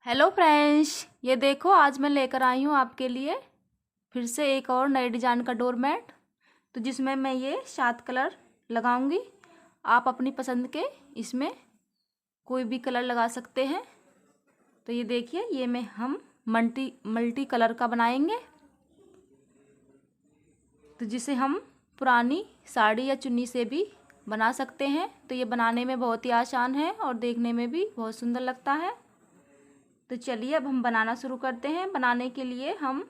Hello friends, ये देखो आज मैं लेकर आई हूँ आपके लिए फिर से एक और नए डिजाइन का डोरमेट। तो जिसमें मैं ये 7 कलर लगाऊंगी। आप अपनी पसंद के इसमें कोई भी कलर लगा सकते हैं। तो ये देखिए, ये मैं हम मल्टी मल्टी कलर का बनाएंगे। तो जिसे हम पुरानी साड़ी या चुन्नी से भी बना सकते हैं। तो ये बनाने में बहुत ही आसान है और देखने में भी बहुत सुंदर लगता है। तो चलिए अब हम बनाना शुरू करते हैं। बनाने के लिए हम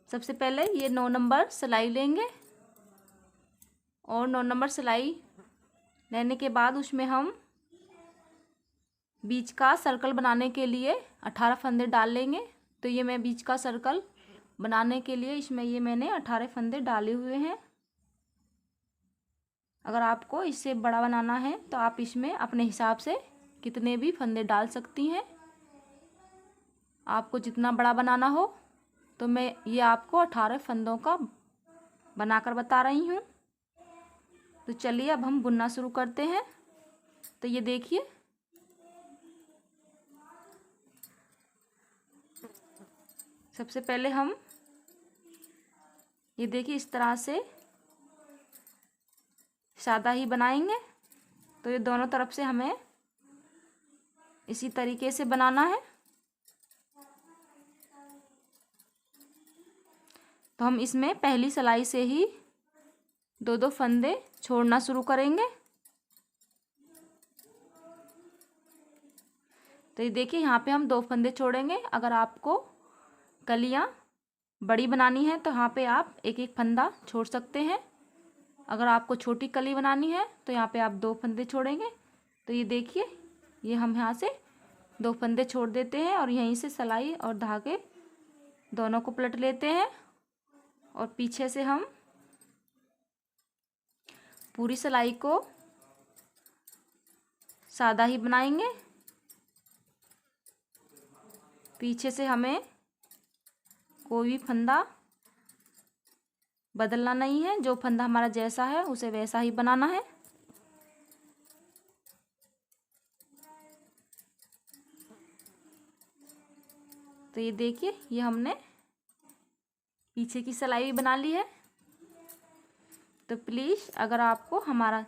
सबसे पहले ये 9 नंबर सिलाई लेंगे और 9 नंबर सिलाई लेने के बाद उसमें हम बीच का सर्कल बनाने के लिए 18 फंदे डाल लेंगे। तो ये मैं बीच का सर्कल बनाने के लिए इसमें ये मैंने 18 फंदे डाले हुए हैं। अगर आपको इससे बड़ा बनाना है तो आप इसमें अपने हिसाब से कितने भी फंदे डाल सकती हैं। आपको जितना बड़ा बनाना हो तो मैं ये आपको 18 फंदों का बनाकर बता रही हूँ। तो चलिए अब हम बुनना शुरू करते हैं। तो ये देखिए, सबसे पहले हम ये देखिए इस तरह से सादा ही बनाएंगे। तो ये दोनों तरफ से हमें इसी तरीके से बनाना है। तो हम इसमें पहली सिलाई से ही दो दो फंदे छोड़ना शुरू करेंगे। तो ये देखिए, यहाँ पे हम 2 फंदे छोड़ेंगे। अगर आपको कलियाँ बड़ी बनानी है तो यहाँ पे आप एक एक फंदा छोड़ सकते हैं। अगर आपको छोटी कली बनानी है तो यहाँ पे आप 2 फंदे छोड़ेंगे। तो ये देखिए, ये हम यहाँ से 2 फंदे छोड़ देते हैं और यहीं से सिलाई और धागे दोनों को पलट लेते हैं और पीछे से हम पूरी सिलाई को सादा ही बनाएंगे। पीछे से हमें कोई भी फंदा बदलना नहीं है। जो फंदा हमारा जैसा है उसे वैसा ही बनाना है। तो ये देखिए, ये हमने पीछे की सिलाई भी बना ली है। तो प्लीज़ अगर आपको हमारा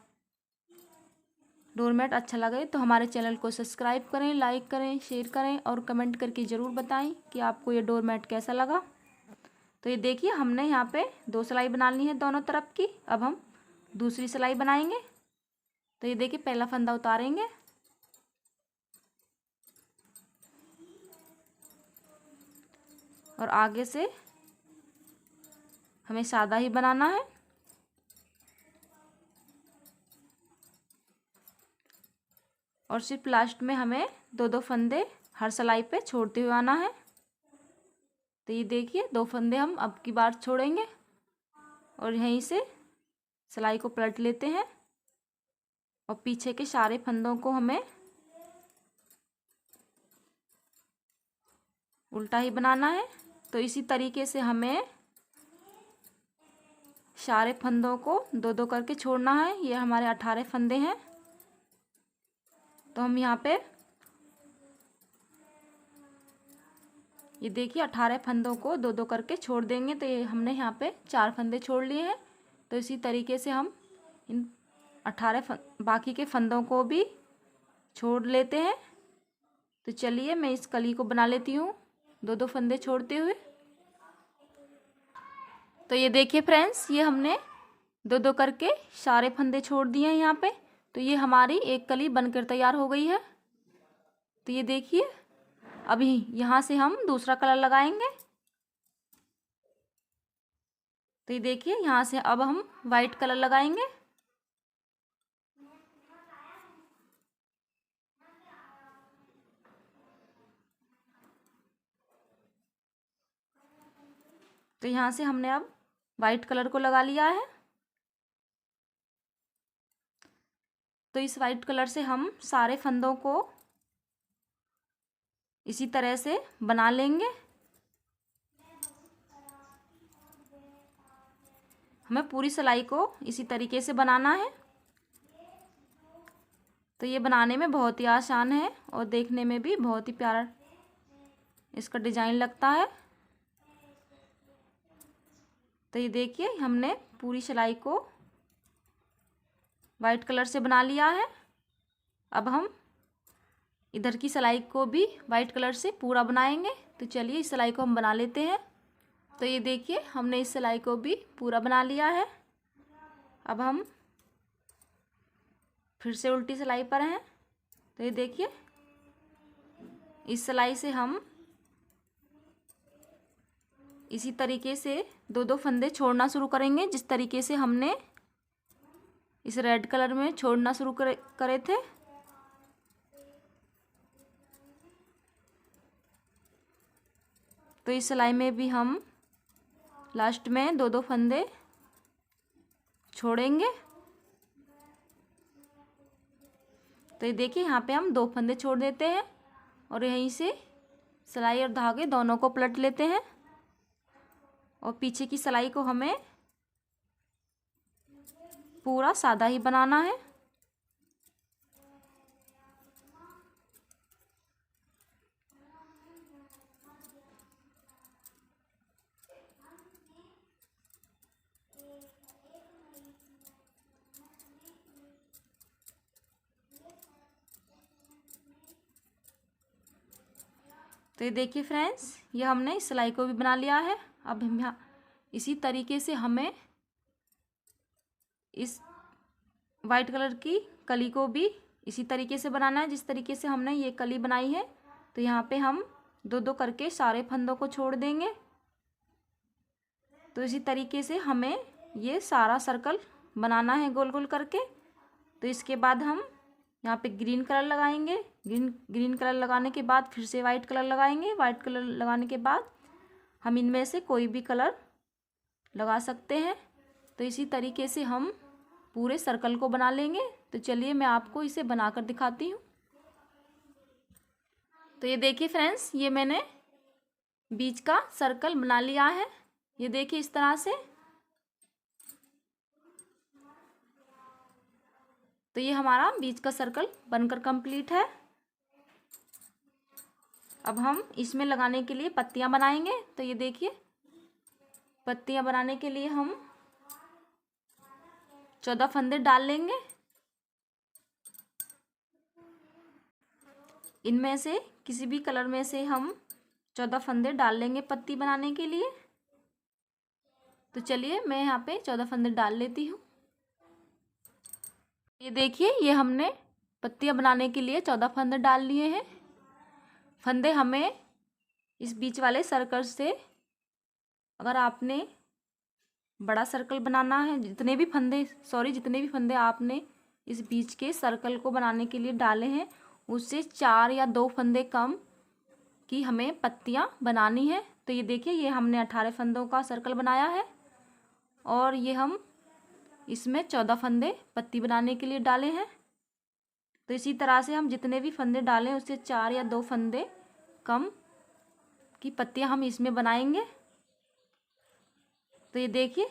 डोरमेट अच्छा लगे तो हमारे चैनल को सब्सक्राइब करें, लाइक करें, शेयर करें और कमेंट करके ज़रूर बताएं कि आपको ये डोरमेट कैसा लगा। तो ये देखिए, हमने यहाँ पे 2 सिलाई बना ली है दोनों तरफ की। अब हम दूसरी सिलाई बनाएंगे। तो ये देखिए, पहला फंदा उतारेंगे और आगे से हमें सादा ही बनाना है। और सिर्फ लास्ट में हमें 2 फंदे हर सिलाई पे छोड़ते हुए आना है। तो ये देखिए, 2 फंदे हम अब की बार छोड़ेंगे और यहीं से सिलाई को पलट लेते हैं और पीछे के सारे फंदों को हमें उल्टा ही बनाना है। तो इसी तरीके से हमें सारे फंदों को 2 करके छोड़ना है। ये हमारे 18 फंदे हैं। तो हम यहाँ पे ये देखिए 18 फंदों को 2 करके छोड़ देंगे। तो ये हमने यहाँ पे 4 फंदे छोड़ लिए हैं। तो इसी तरीके से हम इन 18 बाकी के फंदों को भी छोड़ लेते हैं। तो चलिए मैं इस कली को बना लेती हूँ 2 फंदे छोड़ते हुए। तो ये देखिए फ्रेंड्स, ये हमने 2 करके सारे फंदे छोड़ दिए हैं यहाँ पे। तो ये हमारी एक कली बनकर तैयार हो गई है। तो ये देखिए, अभी यहाँ से हम दूसरा कलर लगाएंगे। तो ये देखिए, यहाँ से अब हम वाइट कलर लगाएंगे। तो यहाँ से हमने अब वाइट कलर को लगा लिया है। तो इस वाइट कलर से हम सारे फंदों को इसी तरह से बना लेंगे। हमें पूरी सिलाई को इसी तरीके से बनाना है। तो ये बनाने में बहुत ही आसान है और देखने में भी बहुत ही प्यारा इसका डिज़ाइन लगता है। तो ये देखिए हमने पूरी सिलाई को वाइट कलर से बना लिया है। अब हम इधर की सिलाई को भी वाइट कलर से पूरा बनाएंगे। तो चलिए इस सिलाई को हम बना लेते हैं। तो ये देखिए हमने इस सिलाई को भी पूरा बना लिया है। अब हम फिर से उल्टी सिलाई पर हैं। तो ये देखिए इस सिलाई से हम इसी तरीके से दो दो फंदे छोड़ना शुरू करेंगे, जिस तरीके से हमने इस रेड कलर में छोड़ना शुरू करे थे। तो इस सिलाई में भी हम लास्ट में दो दो फंदे छोड़ेंगे। तो ये देखिए यहाँ पे हम दो फंदे छोड़ देते हैं और यहीं से सिलाई और धागे दोनों को पलट लेते हैं और पीछे की सिलाई को हमें पूरा सादा ही बनाना है। तो ये देखिए फ्रेंड्स ये हमने इस सिलाई को भी बना लिया है। अब हम यहाँ इसी तरीके से हमें इस वाइट कलर की कली को भी इसी तरीके से बनाना है, जिस तरीके से हमने ये कली बनाई है। तो यहाँ पे हम दो दो करके सारे फंदों को छोड़ देंगे। तो इसी तरीके से हमें ये सारा सर्कल बनाना है गोल गोल करके। तो इसके बाद हम यहाँ पे ग्रीन कलर लगाएंगे। ग्रीन कलर लगाने के बाद फिर से वाइट कलर लगाएंगे। वाइट कलर लगाने के बाद हम इनमें से कोई भी कलर लगा सकते हैं। तो इसी तरीके से हम पूरे सर्कल को बना लेंगे। तो चलिए मैं आपको इसे बनाकर दिखाती हूँ। तो ये देखिए फ्रेंड्स ये मैंने बीच का सर्कल बना लिया है। ये देखिए इस तरह से। तो ये हमारा बीच का सर्कल बनकर कंप्लीट है। अब हम इसमें लगाने के लिए पत्तियां बनाएंगे। तो ये देखिए पत्तियां बनाने के लिए हम 14 फंदे डाल लेंगे। इनमें से किसी भी कलर में से हम 14 फंदे डाल लेंगे पत्ती बनाने के लिए। तो चलिए मैं यहाँ पे 14 फंदे डाल लेती हूँ। ये देखिए ये हमने पत्तियां बनाने के लिए 14 फंदे डाल लिए हैं। फंदे हमें इस बीच वाले सर्कल से, अगर आपने बड़ा सर्कल बनाना है, जितने भी फंदे आपने इस बीच के सर्कल को बनाने के लिए डाले हैं उससे 4 या 2 फंदे कम की हमें पत्तियां बनानी है। तो ये देखिए ये हमने 18 फंदों का सर्कल बनाया है और ये हम इसमें 14 फंदे पत्ती बनाने के लिए डाले हैं। तो इसी तरह से हम जितने भी फंदे डालें उससे 4 या 2 फंदे कम की पत्तियां हम इसमें बनाएंगे। तो ये देखिए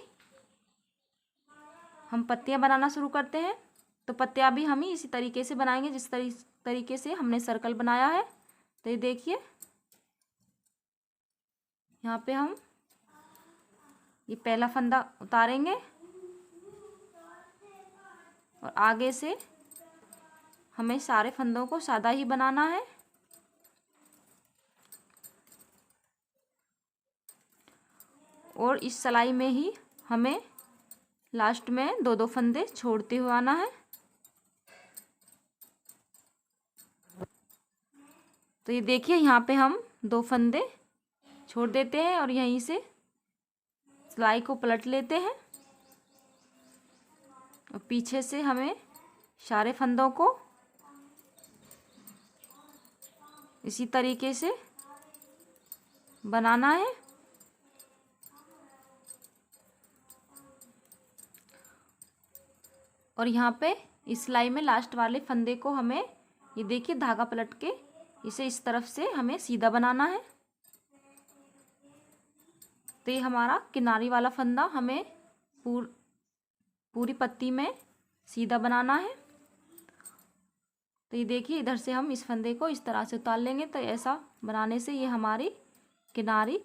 हम पत्तियां बनाना शुरू करते हैं। तो पत्तियां भी हम ही इसी तरीके से बनाएंगे जिस तरीके से हमने सर्कल बनाया है। तो ये देखिए यहाँ पे हम ये पहला फंदा उतारेंगे और आगे से हमें सारे फंदों को सादा ही बनाना है। और इस सिलाई में ही हमें लास्ट में 2-2 फंदे छोड़ते हुए आना है। तो ये देखिए यहाँ पे हम 2 फंदे छोड़ देते हैं और यहीं से सिलाई को पलट लेते हैं और पीछे से हमें सारे फंदों को इसी तरीके से बनाना है। और यहाँ पे इस सिलाई में लास्ट वाले फंदे को हमें ये देखिए धागा पलट के इसे इस तरफ से हमें सीधा बनाना है। तो ये हमारा किनारी वाला फंदा हमें पूरी पत्ती में सीधा बनाना है। तो ये देखिए इधर से हम इस फंदे को इस तरह से उतार लेंगे। तो ऐसा बनाने से ये हमारी किनारी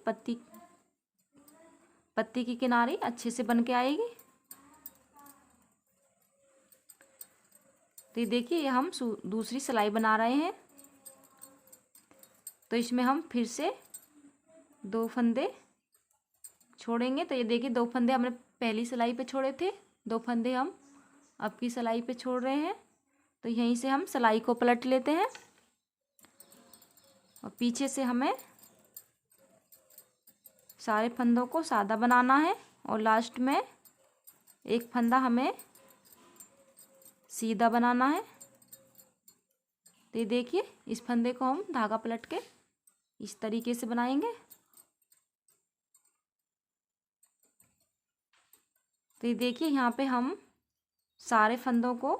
पत्ती की किनारी अच्छे से बन के आएगी। तो ये देखिए ये हम दूसरी सिलाई बना रहे हैं। तो इसमें हम फिर से 2 फंदे छोड़ेंगे। तो ये देखिए 2 फंदे हमने पहली सिलाई पे छोड़े थे, 2 फंदे हम अब की सिलाई पे छोड़ रहे हैं। तो यहीं से हम सिलाई को पलट लेते हैं और पीछे से हमें सारे फंदों को सादा बनाना है और लास्ट में एक फंदा हमें सीधा बनाना है। तो ये देखिए इस फंदे को हम धागा पलट के इस तरीके से बनाएंगे। तो ये देखिए यहाँ पे हम सारे फंदों को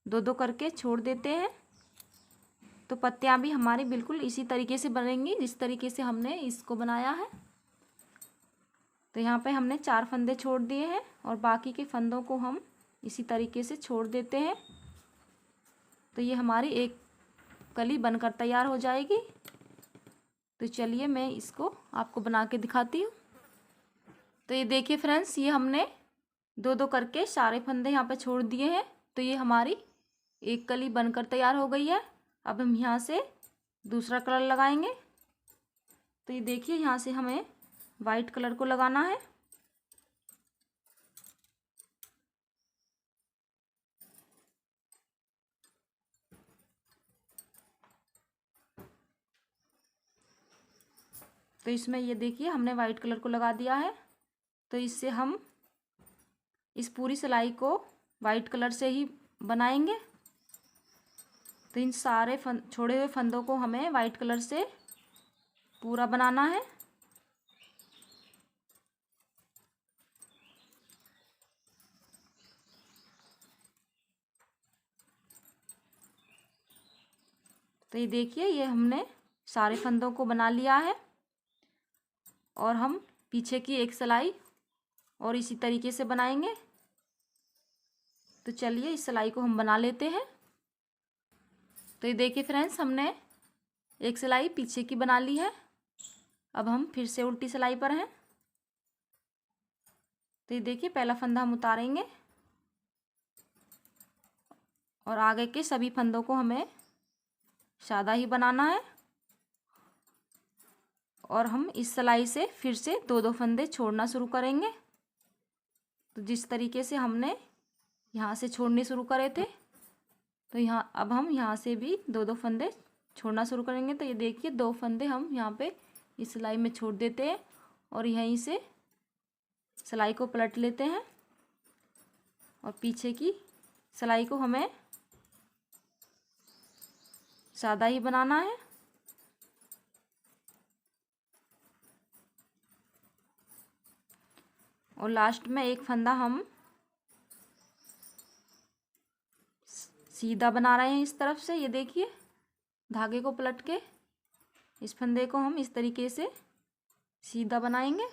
2-2 करके छोड़ देते हैं। तो पत्तियाँ भी हमारी बिल्कुल इसी तरीके से बनेंगी जिस तरीके से हमने इसको बनाया है। तो यहाँ पे हमने 4 फंदे छोड़ दिए हैं और बाकी के फंदों को हम इसी तरीके से छोड़ देते हैं। तो ये हमारी एक कली बनकर तैयार हो जाएगी। तो चलिए मैं इसको आपको बना के दिखाती हूँ। तो ये देखिए फ्रेंड्स, ये हमने 2-2 करके सारे फंदे यहाँ पे छोड़ दिए हैं। तो ये हमारी एक कली बनकर तैयार हो गई है। अब हम यहाँ से दूसरा कलर लगाएंगे। तो ये देखिए यहाँ से हमें वाइट कलर को लगाना है। तो इसमें ये देखिए हमने वाइट कलर को लगा दिया है। तो इससे हम इस पूरी सिलाई को वाइट कलर से ही बनाएंगे। तो इन सारे छोड़े हुए फंदों को हमें वाइट कलर से पूरा बनाना है। तो ये देखिए ये हमने सारे फंदों को बना लिया है और हम पीछे की एक सिलाई और इसी तरीके से बनाएंगे। तो चलिए इस सिलाई को हम बना लेते हैं। तो ये देखिए फ्रेंड्स, हमने एक सिलाई पीछे की बना ली है। अब हम फिर से उल्टी सिलाई पर हैं। तो ये देखिए पहला फंदा हम उतारेंगे और आगे के सभी फंदों को हमें सादा ही बनाना है। और हम इस सिलाई से फिर से 2-2 फंदे छोड़ना शुरू करेंगे। तो जिस तरीके से हमने यहाँ से छोड़ने शुरू करे थे, तो यहाँ अब हम यहाँ से भी 2-2 फंदे छोड़ना शुरू करेंगे। तो ये देखिए 2 फंदे हम यहाँ पे इस सिलाई में छोड़ देते हैं और यहीं से सिलाई को पलट लेते हैं और पीछे की सिलाई को हमें सादा ही बनाना है। और लास्ट में एक फंदा हम सीधा बना रहे हैं इस तरफ से। ये देखिए धागे को पलट के इस फंदे को हम इस तरीके से सीधा बनाएंगे।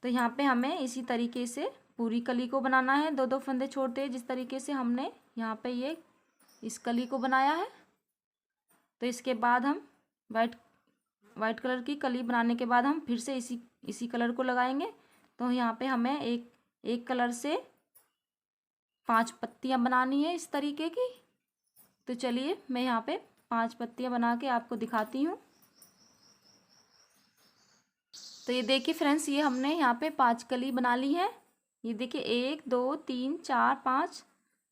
तो यहाँ पे हमें इसी तरीके से पूरी कली को बनाना है। 2-2 फंदे छोड़ते हैं जिस तरीके से हमने यहाँ पे ये इस कली को बनाया है। तो इसके बाद हम वाइट कलर की कली बनाने के बाद हम फिर से इसी कलर को लगाएंगे। तो यहाँ पे हमें एक कलर से 5 पत्तियाँ बनानी है इस तरीके की। तो चलिए मैं यहाँ पे 5 पत्तियाँ बना के आपको दिखाती हूँ। तो ये देखिए फ्रेंड्स, ये हमने यहाँ पे 5 कली बना ली है। ये देखिए 1 2 3 4 5।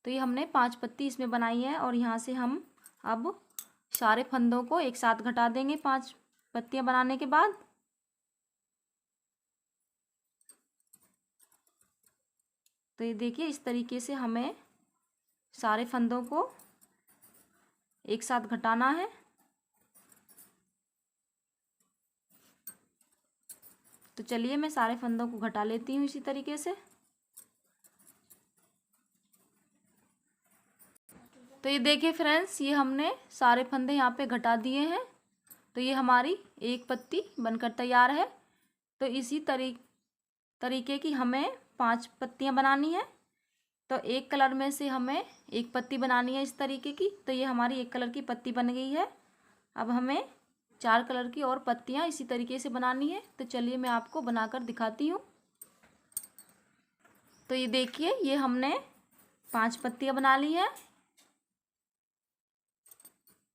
तो ये हमने 5 पत्ती इसमें बनाई है और यहाँ से हम अब सारे फंदों को एक साथ घटा देंगे 5 पत्तियाँ बनाने के बाद। तो ये देखिए इस तरीके से हमें सारे फंदों को एक साथ घटाना है। तो चलिए मैं सारे फंदों को घटा लेती हूँ इसी तरीके से। तो ये देखिए फ्रेंड्स, ये हमने सारे फंदे यहाँ पे घटा दिए हैं। तो ये हमारी एक पत्ती बनकर तैयार है। तो इसी तरीके की हमें 5 पत्तियाँ बनानी है। तो एक कलर में से हमें एक पत्ती बनानी है इस तरीके की। तो ये हमारी एक कलर की पत्ती बन गई है। अब हमें 4 कलर की और पत्तियां इसी तरीके से बनानी है। तो चलिए मैं आपको बनाकर दिखाती हूँ। तो ये देखिए, ये हमने 5 पत्तियां बना ली है।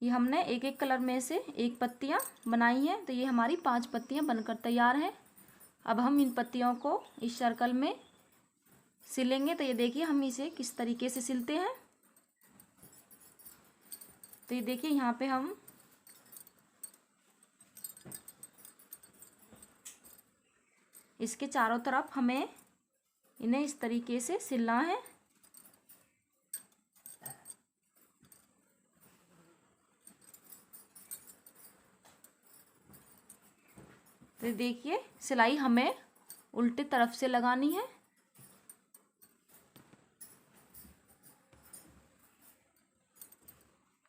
ये हमने एक एक कलर में से एक पत्तियां बनाई हैं। तो ये हमारी 5 पत्तियां बनकर तैयार हैं। अब हम इन पत्तियों को इस सर्कल में सिलेंगे। तो ये देखिए हम इसे किस तरीके से सिलते हैं। तो ये देखिए यहाँ पे हम इसके चारों तरफ हमें इन्हें इस तरीके से सिलना है। तो देखिए सिलाई हमें उल्टे तरफ से लगानी है।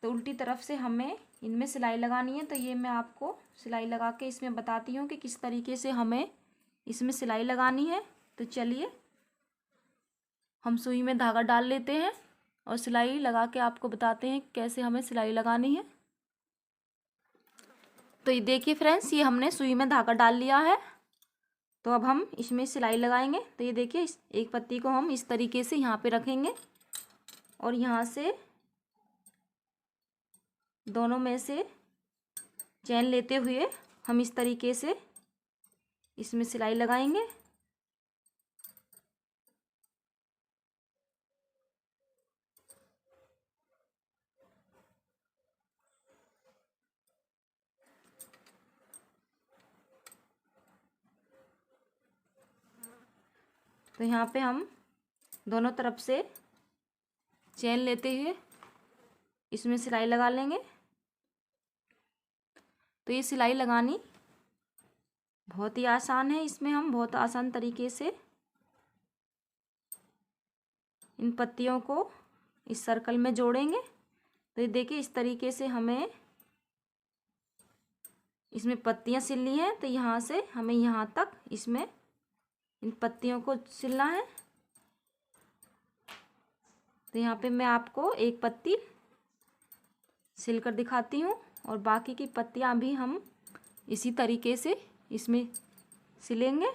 तो उल्टी तरफ से हमें इनमें सिलाई लगानी है। तो ये मैं आपको सिलाई लगा के इसमें बताती हूँ कि किस तरीके से हमें इसमें सिलाई लगानी है। तो चलिए हम सुई में धागा डाल लेते हैं और सिलाई लगा के आपको बताते हैं कैसे हमें सिलाई लगानी है। तो ये देखिए फ्रेंड्स, ये हमने सुई में धागा डाल लिया है। तो अब हम इसमें सिलाई लगाएंगे। तो ये देखिए इस एक पत्ती को हम इस तरीके से यहाँ पे रखेंगे और यहाँ से दोनों में से चैन लेते हुए हम इस तरीके से इसमें सिलाई लगाएंगे। तो यहाँ पे हम दोनों तरफ से चैन लेते हुए इसमें सिलाई लगा लेंगे। तो ये सिलाई लगानी बहुत ही आसान है। इसमें हम बहुत आसान तरीके से इन पत्तियों को इस सर्कल में जोड़ेंगे। तो ये देखिए इस तरीके से हमें इसमें पत्तियां सिलनी है। तो यहाँ से हमें यहाँ तक इसमें इन पत्तियों को सिलना है। तो यहाँ पे मैं आपको एक पत्ती सिलकर दिखाती हूँ और बाकी की पत्तियाँ भी हम इसी तरीके से इसमें सिलेंगे।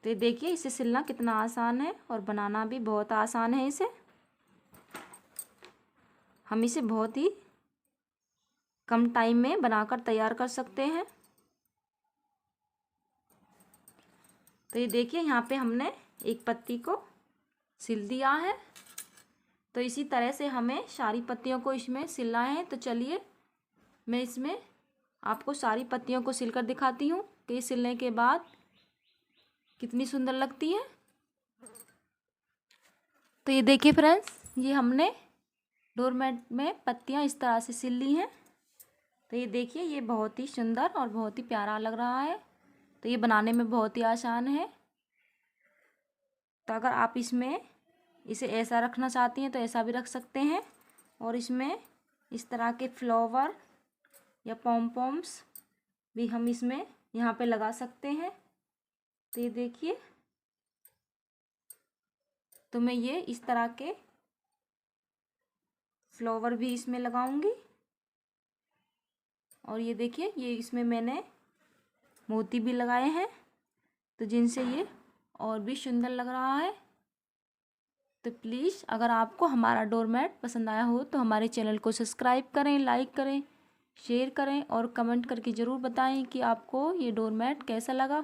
तो देखिए इसे सिलना कितना आसान है और बनाना भी बहुत आसान है। इसे हम इसे बहुत ही कम टाइम में बनाकर तैयार कर सकते हैं। तो ये देखिए यहाँ पे हमने एक पत्ती को सिल दिया है। तो इसी तरह से हमें सारी पत्तियों को इसमें सिलना है। तो चलिए मैं इसमें आपको सारी पत्तियों को सिलकर दिखाती हूँ कि सिलने के बाद कितनी सुंदर लगती है। तो ये देखिए फ्रेंड्स, ये हमने डोरमेट में पत्तियाँ इस तरह से सिल ली हैं। तो ये देखिए ये बहुत ही सुंदर और बहुत ही प्यारा लग रहा है। तो ये बनाने में बहुत ही आसान है। तो अगर आप इसमें इसे ऐसा रखना चाहती हैं तो ऐसा भी रख सकते हैं और इसमें इस तरह के फ्लावर या पॉम पॉम्स भी हम इसमें यहाँ पे लगा सकते हैं। तो ये देखिए, तो मैं ये इस तरह के फ्लावर भी इसमें लगाऊंगी। और ये देखिए ये इसमें मैंने मोती भी लगाए हैं, तो जिनसे ये और भी सुंदर लग रहा है। तो प्लीज़ अगर आपको हमारा डोरमेट पसंद आया हो तो हमारे चैनल को सब्सक्राइब करें, लाइक करें, शेयर करें और कमेंट करके ज़रूर बताएं कि आपको ये डोरमेट कैसा लगा।